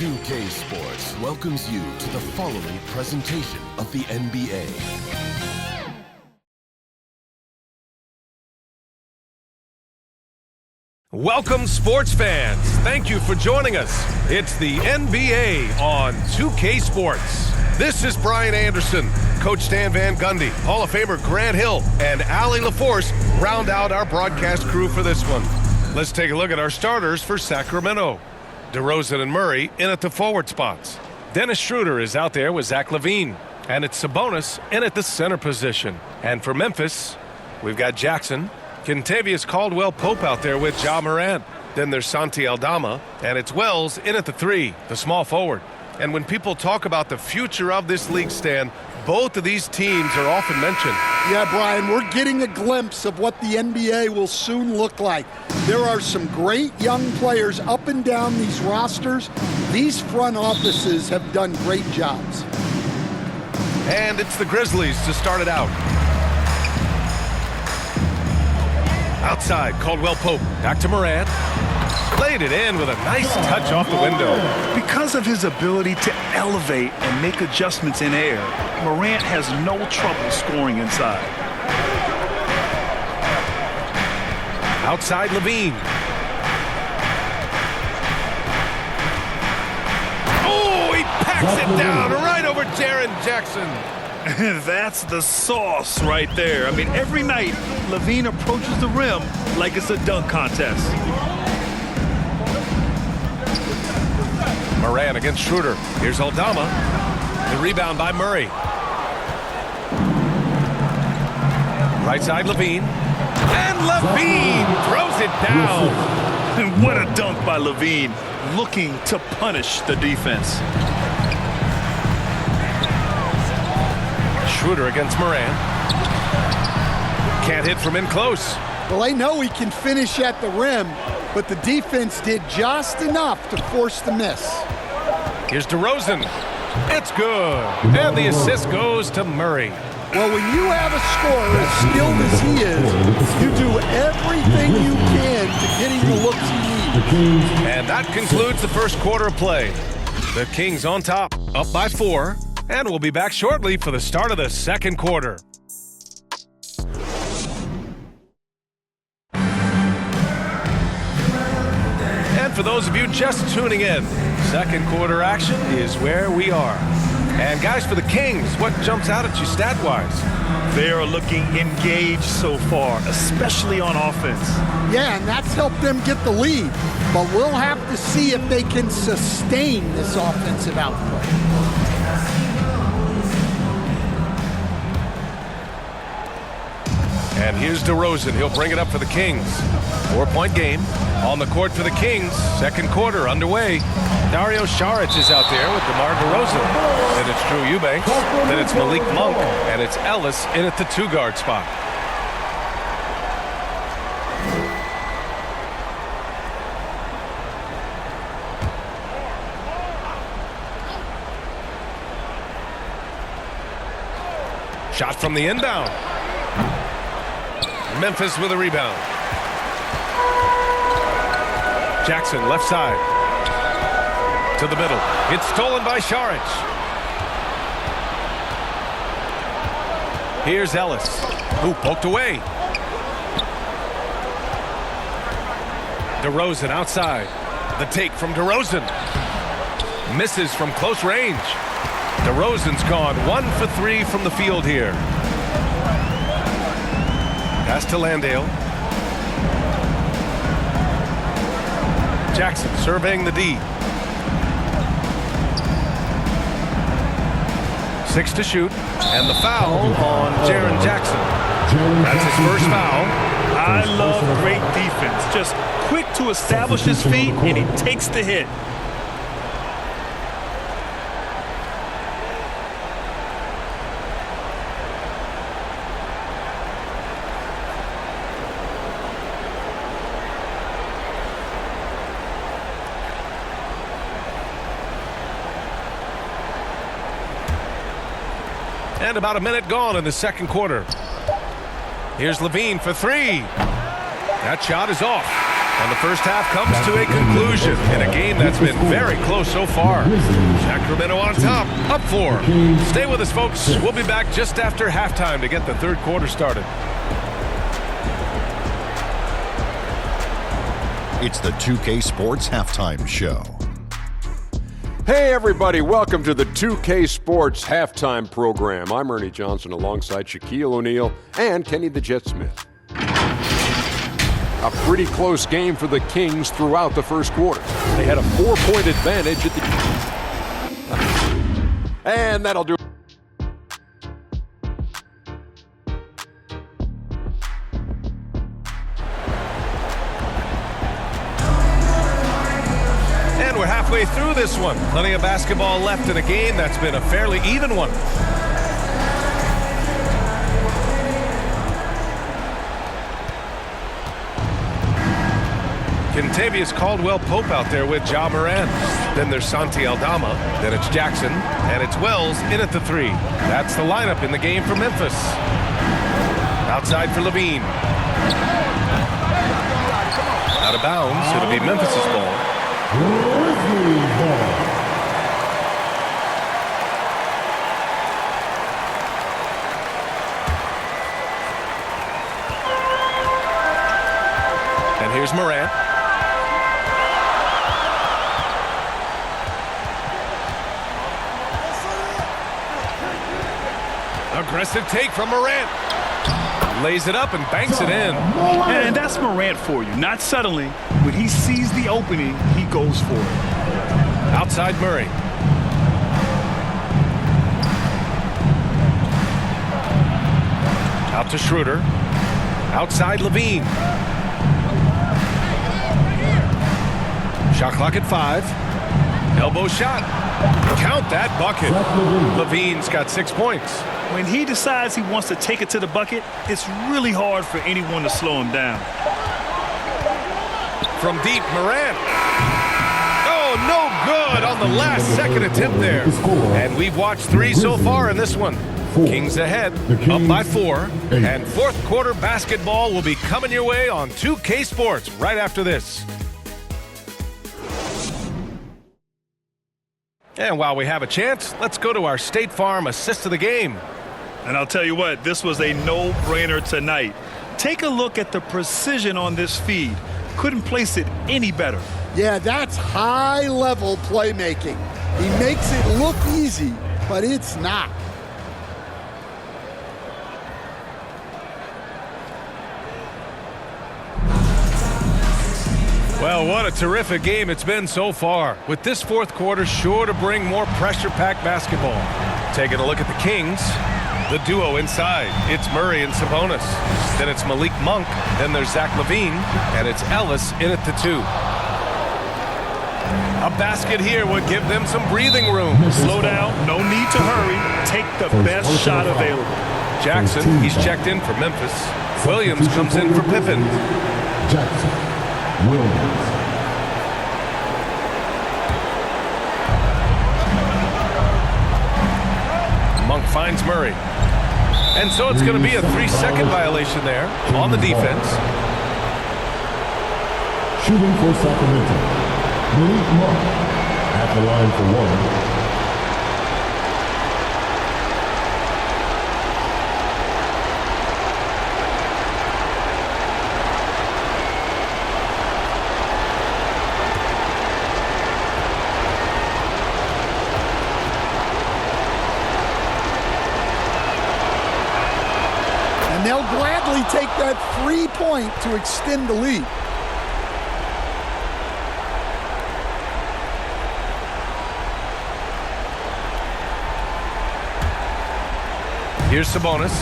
2K Sports welcomes you to the following presentation of the NBA. Welcome, sports fans. Thank you for joining us. It's the NBA on 2K Sports. This is Brian Anderson. Coach Stan Van Gundy, Hall of Famer Grant Hill, and Allie LaForce round out our broadcast crew for this one. Let's take a look at our starters for Sacramento. DeRozan and Murray in at the forward spots. Dennis Schroeder is out there with Zach LaVine. And it's Sabonis in at the center position. And for Memphis, we've got Jackson, Kentavious Caldwell-Pope out there with Ja Morant. Then there's Santi Aldama, and it's Wells in at the 3, the small forward. And when people talk about the future of this league, Stan, both of these teams are often mentioned. Yeah, Brian, we're getting a glimpse of what the NBA will soon look like. There are some great young players up and down these rosters. These front offices have done great jobs. And it's the Grizzlies to start it out. Outside, Caldwell-Pope, back to Morant. Played it in with a nice touch off the window. Because of his ability to elevate and make adjustments in air, Morant has no trouble scoring inside. Outside, LaVine. Oh, he packs it down right over Jaren Jackson. That's the sauce right there. I mean, every night, LaVine approaches the rim like it's a dunk contest. Morant against Schroeder. Here's Aldama. The rebound by Murray. Right side, LaVine. And LaVine throws it down. And what a dunk by LaVine, looking to punish the defense. Schroeder against Morant. Can't hit from in close. Well, they know he can finish at the rim, but the defense did just enough to force the miss. Here's DeRozan. It's good. And the assist goes to Murray. Well, when you have a scorer as skilled as he is, you do everything you can to get him the looks he needs. And that concludes the first quarter of play. The Kings on top, up by 4. And we'll be back shortly for the start of the second quarter. And for those of you just tuning in, second quarter action is where we are. And guys, for the Kings, what jumps out at you stat-wise? They are looking engaged so far, especially on offense. Yeah, and that's helped them get the lead. But we'll have to see if they can sustain this offensive output. And here's DeRozan. He'll bring it up for the Kings. 4-point game on the court for the Kings. Second quarter underway. Dario Saric is out there with DeMar DeRozan. Then it's Drew Eubanks. Then it's Malik Monk. And it's Ellis in at the 2-guard spot. Shot from the inbound. Memphis with a rebound. Jackson left side. To the middle. It's stolen by Saric. Here's Ellis, who poked away. DeRozan outside. The take from DeRozan. Misses from close range. DeRozan's gone 1 for 3 from the field here. Pass to Landale. Jackson surveying the D. 6 to shoot. And the foul on Jaren Jackson. That's his first foul. I love great defense. Just quick to establish his feet, and he takes the hit. And about a minute gone in the second quarter. Here's LaVine for 3. That shot is off. And the first half comes to a conclusion in a game that's been very close so far. Sacramento on top, up 4. Stay with us, folks. We'll be back just after halftime to get the third quarter started. It's the 2K Sports Halftime Show. Hey everybody, welcome to the 2K Sports Halftime Program. I'm Ernie Johnson alongside Shaquille O'Neal and Kenny the Jet Smith. A pretty close game for the Kings throughout the first quarter. They had a 4-point advantage at the... And that'll do it. And we're halfway through this one. Plenty of basketball left in a game that's been a fairly even one. Kentavious Caldwell-Pope out there with Ja Morant. Then there's Santi Aldama. Then it's Jackson. And it's Wells in at the 3. That's the lineup in the game for Memphis. Outside for Levine. Out of bounds. It'll be Memphis's ball. And here's Morant. Aggressive take from Morant. Lays it up and banks it in. And that's Morant for you. Not suddenly. When he sees the opening, he goes for it. Outside Murray. Out to Schroeder. Outside Levine. Shot clock at 5. Elbow shot. Count that bucket. Levine's got 6 points. When he decides he wants to take it to the bucket, it's really hard for anyone to slow him down. From deep, Morant. Oh, no good on the last second attempt there. And we've watched 3 so far in this one. Kings ahead, up by 4. And fourth quarter basketball will be coming your way on 2K Sports right after this. And while we have a chance, let's go to our State Farm assist of the game. And I'll tell you what, this was a no-brainer tonight. Take a look at the precision on this feed. Couldn't place it any better. Yeah, that's high-level playmaking. He makes it look easy, but it's not. Well, what a terrific game it's been so far, with this fourth quarter sure to bring more pressure-packed basketball. Taking a look at the Kings, the duo inside. It's Murray and Sabonis. Then it's Malik Monk. Then there's Zach LaVine, and it's Ellis in at the 2. A basket here would give them some breathing room. Slow down, no need to hurry. Take the best shot available. Jackson, he's checked in for Memphis. Williams comes in for Pippen. Jackson. Williams. Monk finds Murray. And so it's going to be a 3-second violation there on the defense. Shooting for Sacramento. Malik Monk at the line for 1. They'll gladly take that 3-point to extend the lead. Here's Sabonis.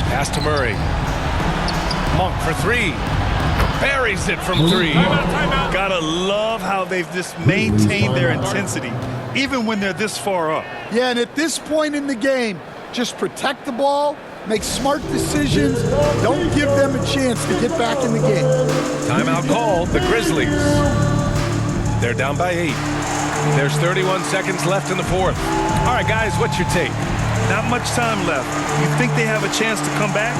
Pass to Murray. Monk for 3. Buries it from 3. Gotta love how they've just maintained their intensity, even when they're this far up. Yeah, and at this point in the game, just protect the ball, make smart decisions, don't give them a chance to get back in the game. Timeout called, the Grizzlies. They're down by 8. There's 31 seconds left in the fourth. All right, guys, what's your take? Not much time left. You think they have a chance to come back?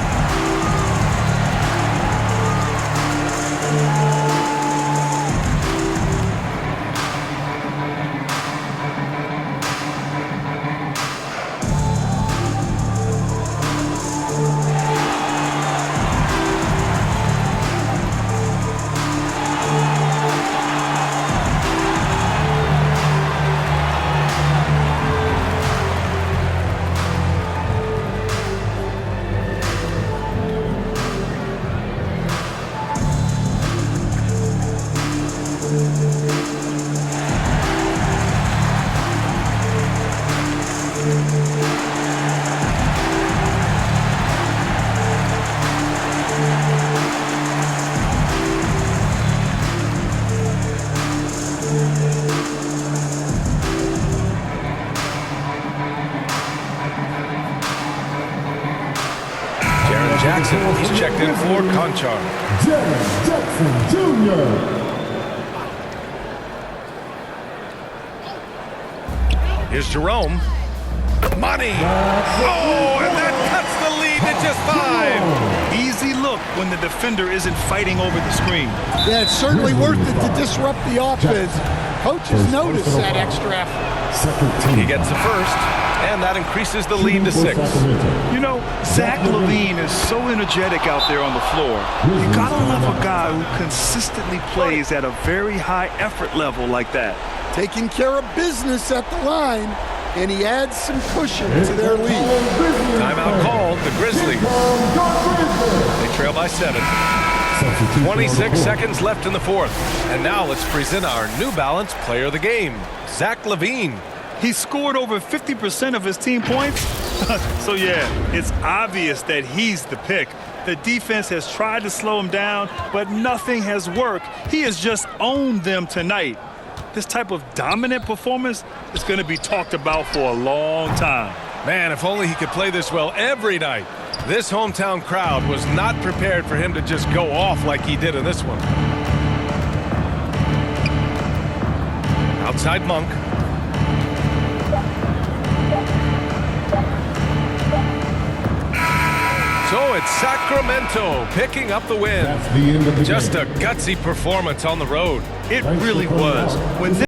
selected for Conchar. Jared Jackson Jr. Here's Jerome. Money. Oh, and that cuts the lead to just 5. Easy look when the defender isn't fighting over the screen. Yeah, it's certainly worth it to disrupt the offense. Coaches notice that extra effort. Second team. He gets the first, and that increases the lead to 6. You know, Zach LaVine is so energetic out there on the floor. You gotta love a guy who consistently plays at a very high effort level like that. Taking care of business at the line, and he adds some cushion to their lead. Timeout called, the Grizzlies. They trail by 7. 26 seconds left in the 4th. And now let's present our New Balance player of the game, Zach LaVine. He scored over 50% of his team points. So yeah, it's obvious that he's the pick. The defense has tried to slow him down, but nothing has worked. He has just owned them tonight. This type of dominant performance is going to be talked about for a long time. Man, if only he could play this well every night. This hometown crowd was not prepared for him to just go off like he did in this one. Outside Monk. So it's Sacramento picking up the win. That's the end of the Just game. a gutsy performance on the road. It really was. When